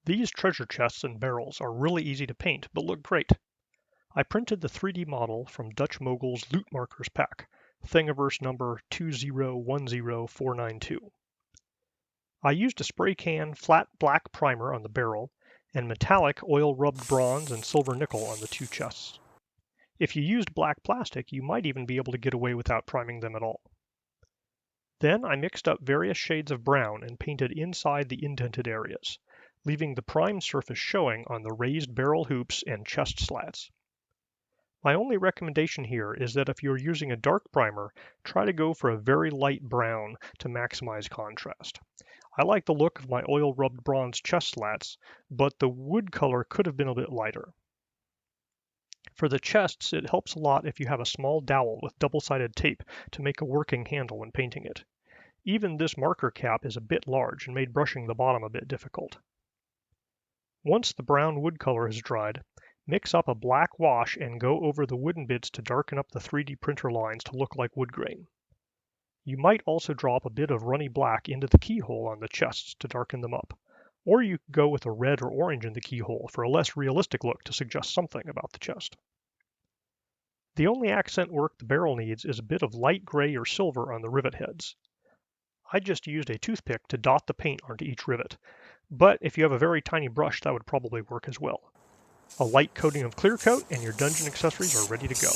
These treasure chests and barrels are really easy to paint, but look great. I printed the 3D model from dutchmogul's Loot Markers pack, Thingiverse number 2010492. I used a spray can flat black primer on the barrel and metallic oil rubbed bronze and silver nickel on the two chests. If you used black plastic, you might even be able to get away without priming them at all. Then I mixed up various shades of brown and painted inside the indented areas, leaving the primed surface showing on the raised barrel hoops and chest slats. My only recommendation here is that if you're using a dark primer, try to go for a very light brown to maximize contrast. I like the look of my oil rubbed bronze chest slats, but the wood color could have been a bit lighter. For the chests, it helps a lot if you have a small dowel with double-sided tape to make a working handle when painting it. Even this marker cap is a bit large and made brushing the bottom a bit difficult. Once the brown wood color has dried, mix up a black wash and go over the wooden bits to darken up the 3D printer lines to look like wood grain. You might also drop a bit of runny black into the keyhole on the chests to darken them up, or you could go with a red or orange in the keyhole for a less realistic look to suggest something about the chest. The only accent work the barrel needs is a bit of light gray or silver on the rivet heads. I just used a toothpick to dot the paint onto each rivet, but if you have a very tiny brush, that would probably work as well. A light coating of clear coat and your dungeon accessories are ready to go.